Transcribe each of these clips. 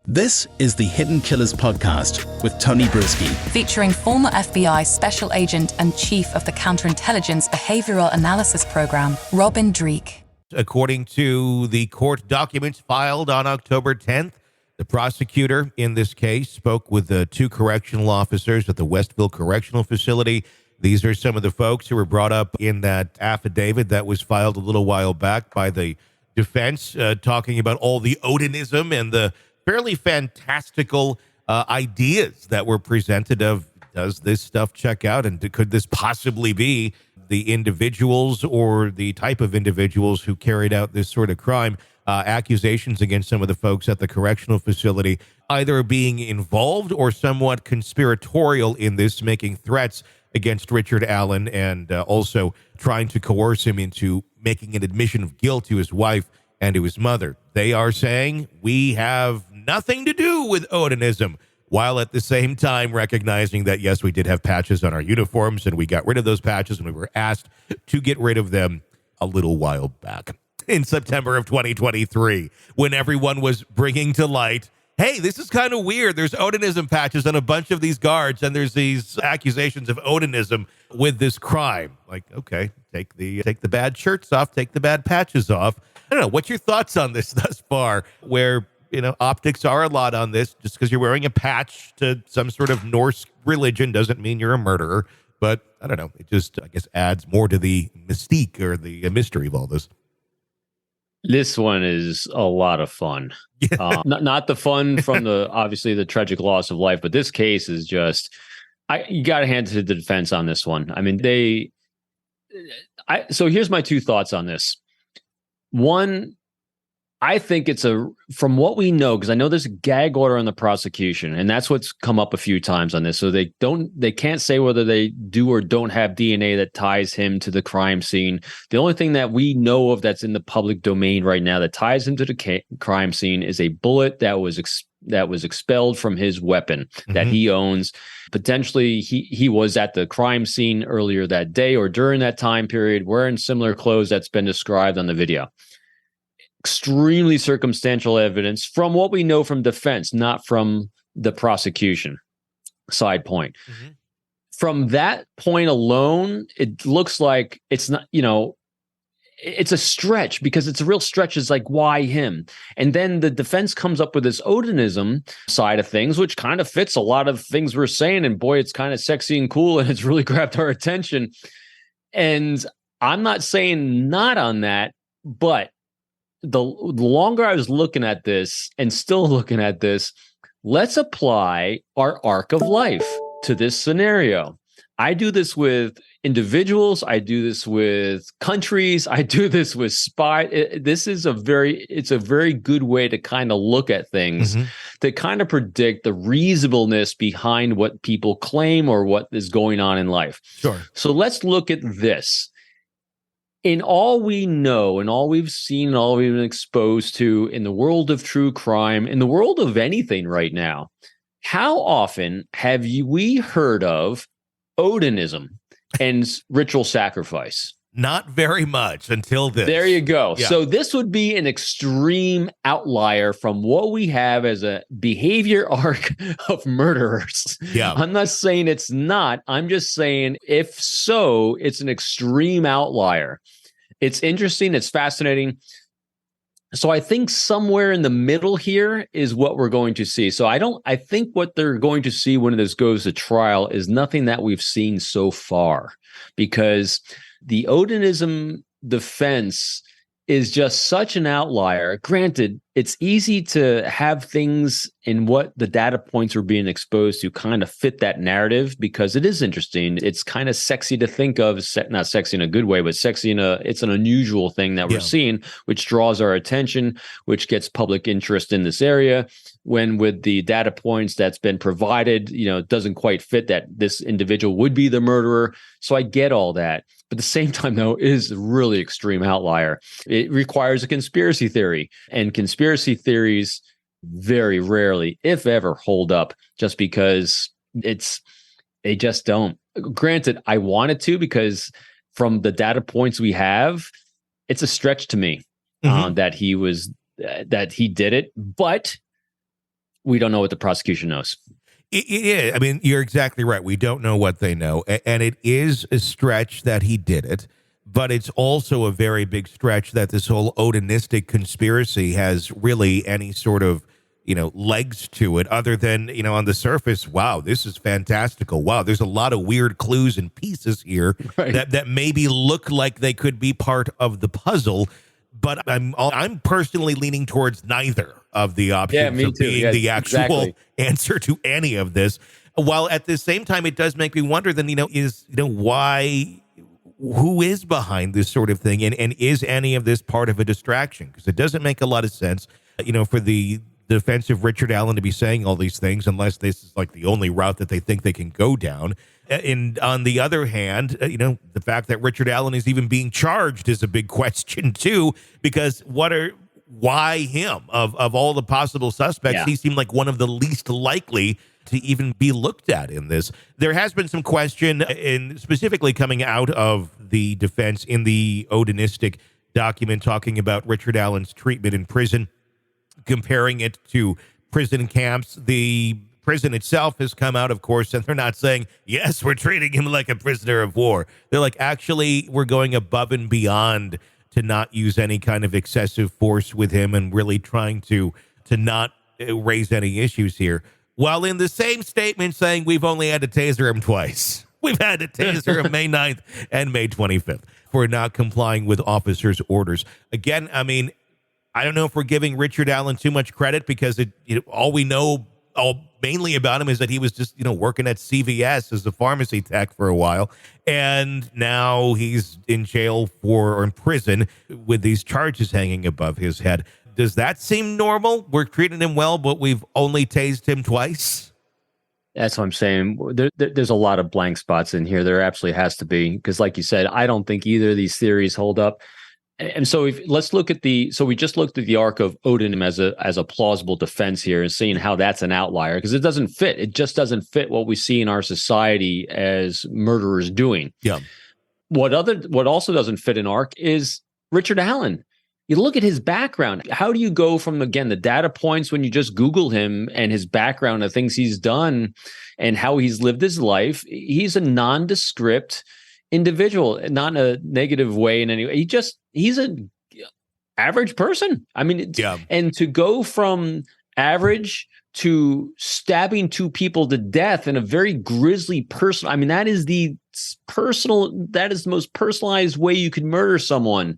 This is the Hidden Killers podcast with Tony Brueski, featuring former FBI Special Agent and Chief of the Counterintelligence Behavioral Analysis Program, Robin Dreeke. According to the court documents filed on October 10th, the prosecutor in this case spoke with the two correctional officers at the Westville Correctional Facility. These are some of the folks who were brought up in that affidavit that was filed a little while back by the defense, talking about all the Odinism and the fairly fantastical ideas that were presented of, does this stuff check out, and could this possibly be the individuals or the type of individuals who carried out this sort of crime. Accusations against some of the folks at the correctional facility either being involved or somewhat conspiratorial in this, making threats against Richard Allen and also trying to coerce him into making an admission of guilt to his wife and to his mother. They are saying we have nothing to do with Odinism, while at the same time recognizing that, yes, we did have patches on our uniforms and we got rid of those patches and we were asked to get rid of them a little while back in September of 2023, when everyone was bringing to light, hey, this is kind of weird. There's Odinism patches on a bunch of these guards, and there's these accusations of Odinism with this crime. Like, okay, take the bad shirts off, take the bad patches off. I don't know. What's your thoughts on this thus far, where, you know, optics are a lot on this? Just because you're wearing a patch to some sort of Norse religion doesn't mean you're a murderer. But I don't know. It just, I guess, adds more to the mystique or the mystery of all this. This one is a lot of fun. Yeah. Not the fun from the obviously the tragic loss of life, but this case is just, you got to hand it to the defense on this one. I mean, so here's my two thoughts on this. One, I think from what we know, because I know there's a gag order on the prosecution, and that's what's come up a few times on this. So they can't say whether they do or don't have DNA that ties him to the crime scene. The only thing that we know of that's in the public domain right now that ties him to the crime scene is a bullet that was expelled from his weapon that he owns. Potentially, he was at the crime scene earlier that day or during that time period wearing similar clothes that's been described on the video. Extremely circumstantial evidence from what we know from defense, not from the prosecution. Side point. Mm-hmm. From that point alone, it looks like it's not, it's a stretch, because it's a real stretch. It's like, why him? And then the defense comes up with this Odinism side of things, which kind of fits a lot of things we're saying. And boy, it's kind of sexy and cool, and it's really grabbed our attention. And I'm not saying not on that, but the longer I was looking at this and still looking at this, let's apply our arc of life to this scenario. I do this with individuals. I do this with countries. I do this with This is it's a very good way to kind of look at things, to kind of predict the reasonableness behind what people claim or what is going on in life. Sure. So let's look at this. In all we know and all we've seen and all we've been exposed to in the world of true crime, in the world of anything right now, how often have we heard of Odinism and ritual sacrifice? Not very much until this. There you go. Yeah. So this would be an extreme outlier from what we have as a behavior arc of murderers. Yeah. I'm not saying it's not. I'm just saying, if so, it's an extreme outlier. It's interesting. It's fascinating. So I think somewhere in the middle here is what we're going to see. So I think what they're going to see when this goes to trial is nothing that we've seen so far, because the Odinism defense is just such an outlier. Granted, it's easy to have things in what the data points are being exposed to kind of fit that narrative, because it is interesting. It's kind of sexy to think of, not sexy in a good way, but sexy it's an unusual thing that we're seeing, which draws our attention, which gets public interest in this area. When with the data points that's been provided, it doesn't quite fit that this individual would be the murderer. So I get all that. But at the same time, though, it is a really extreme outlier. It requires a conspiracy theory, and conspiracy theories very rarely, if ever, hold up, just because they just don't. Granted, I wanted to, because from the data points we have, it's a stretch to me that he did it. But we don't know what the prosecution knows. It is. I mean, you're exactly right. We don't know what they know. And it is a stretch that he did it. But it's also a very big stretch that this whole Odinistic conspiracy has really any sort of, legs to it other than, on the surface, wow, this is fantastical. Wow, there's a lot of weird clues and pieces here that maybe look like they could be part of the puzzle. But I'm personally leaning towards neither of the options of being the actual answer to any of this. While at the same time, it does make me wonder then, why... who is behind this sort of thing? And is any of this part of a distraction? Because it doesn't make a lot of sense, for the defense of Richard Allen to be saying all these things, unless this is like the only route that they think they can go down. And on the other hand, the fact that Richard Allen is even being charged is a big question too, because why him? Of all the possible suspects, he seemed like one of the least likely to even be looked at in this. There has been some question, in specifically coming out of the defense in the Odinistic document, talking about Richard Allen's treatment in prison, comparing it to prison camps. The prison itself has come out, of course, and they're not saying, yes, we're treating him like a prisoner of war. They're like, actually, we're going above and beyond to not use any kind of excessive force with him and really trying to not raise any issues here. While in the same statement saying we've only had to taser him twice. We've had to taser him May 9th and May 25th for not complying with officers' orders. Again, I mean, I don't know if we're giving Richard Allen too much credit because all we know mainly about him is that he was just, working at CVS as a pharmacy tech for a while. And now he's in jail or in prison with these charges hanging above his head. Does that seem normal? We're treating him well, but we've only tased him twice? That's what I'm saying. There's a lot of blank spots in here. There absolutely has to be, because like you said, I don't think either of these theories hold up. And so let's look at we just looked at the arc of Odinism as a plausible defense here and seeing how that's an outlier, because it doesn't fit. It just doesn't fit what we see in our society as murderers doing. Yeah. What also doesn't fit in arc is Richard Allen. You look at his background. How do you go from, again, the data points when you just Google him and his background, the things he's done and how he's lived his life? He's a nondescript individual, not in a negative way in any way. He's an average person. I mean, and to go from average to stabbing two people to death in a very grisly personal, I mean, that is the most personalized way you could murder someone.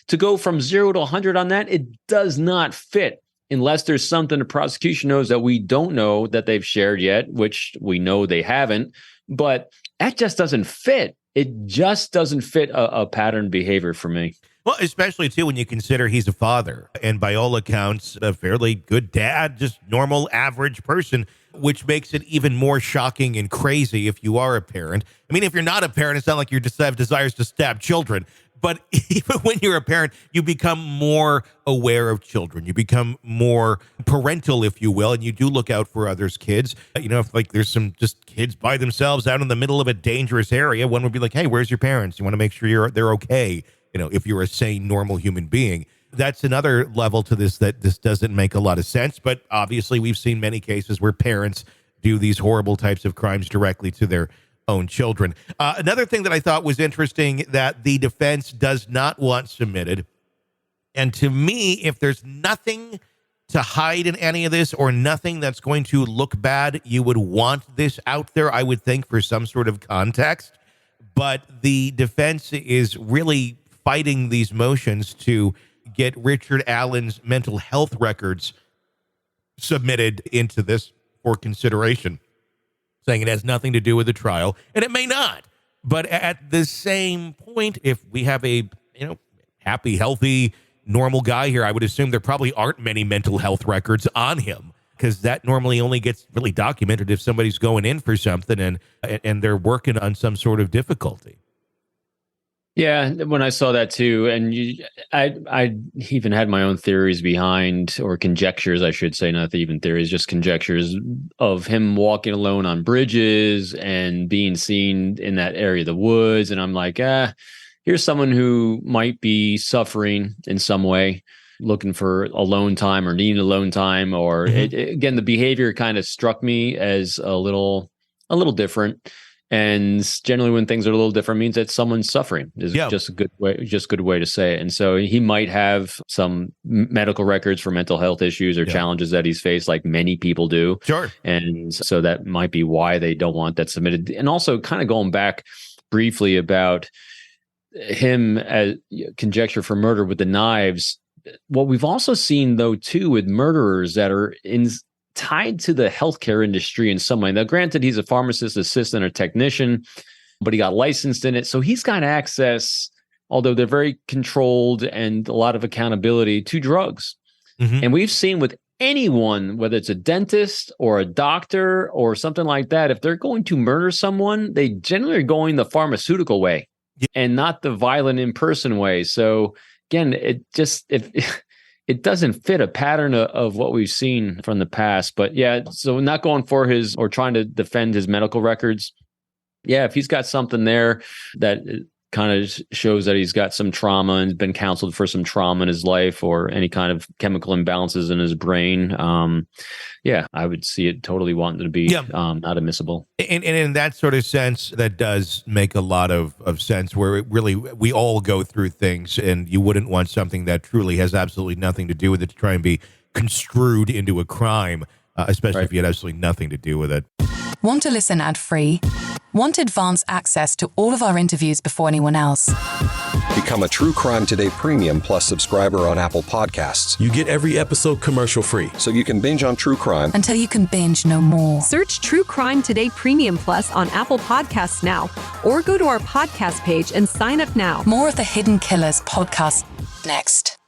To go from 0 to 100 on that, it does not fit unless there's something the prosecution knows that we don't know that they've shared yet, which we know they haven't. But that just doesn't fit. It just doesn't fit a pattern behavior for me. Well, especially, too, when you consider he's a father and by all accounts, a fairly good dad, just normal, average person, which makes it even more shocking and crazy if you are a parent. I mean, if you're not a parent, it's not like you just have desires to stab children. But even when you're a parent, you become more aware of children. You become more parental, if you will, and you do look out for others' kids. If like there's some just kids by themselves out in the middle of a dangerous area, one would be like, hey, where's your parents? You want to make sure they're okay, if you're a sane, normal human being. That's another level to this that this doesn't make a lot of sense. But obviously, we've seen many cases where parents do these horrible types of crimes directly to their own children. Another thing that I thought was interesting that the defense does not want submitted, and to me, if there's nothing to hide in any of this or nothing that's going to look bad, you would want this out there, I would think, for some sort of context. But the defense is really fighting these motions to get Richard Allen's mental health records submitted into this for consideration, saying it has nothing to do with the trial, and it may not. But at the same point, if we have a happy, healthy, normal guy here, I would assume there probably aren't many mental health records on him, because that normally only gets really documented if somebody's going in for something and they're working on some sort of difficulty. Yeah, when I saw that too, and I even had my own theories behind, or conjectures, I should say, not even theories, just conjectures of him walking alone on bridges and being seen in that area of the woods. And I'm like, here's someone who might be suffering in some way. looking for alone time or needing alone time, or again, the behavior kind of struck me as a little different. And generally, when things are a little different, means that someone's suffering is just a good way to say it. And so he might have some medical records for mental health issues or challenges that he's faced, like many people do. Sure. And so that might be why they don't want that submitted. And also, kind of going back briefly about him as conjecture for murder with the knives. What we've also seen, though, too, with murderers that are tied to the healthcare industry in some way. Now, granted, he's a pharmacist assistant or technician, but he got licensed in it. So he's got access, although they're very controlled and a lot of accountability, to drugs. And we've seen with anyone, whether it's a dentist or a doctor or something like that, if they're going to murder someone, they generally are going the pharmaceutical way and not the violent in-person way. So again, it doesn't fit a pattern of what we've seen from the past. But yeah, so not going for his or trying to defend his medical records. Yeah, if he's got something there that kind of shows that he's got some trauma and been counseled for some trauma in his life or any kind of chemical imbalances in his brain, I would see it totally wanting to be not admissible. And in that sort of sense, that does make a lot of sense, where it really, we all go through things, and you wouldn't want something that truly has absolutely nothing to do with it to try and be construed into a crime, especially if you had absolutely nothing to do with it. Want to listen ad-free? Want advanced access to all of our interviews before anyone else? Become a True Crime Today Premium Plus subscriber on Apple Podcasts. You get every episode commercial-free, so you can binge on true crime until you can binge no more. Search True Crime Today Premium Plus on Apple Podcasts now, or go to our podcast page and sign up now. More of the Hidden Killers podcast next.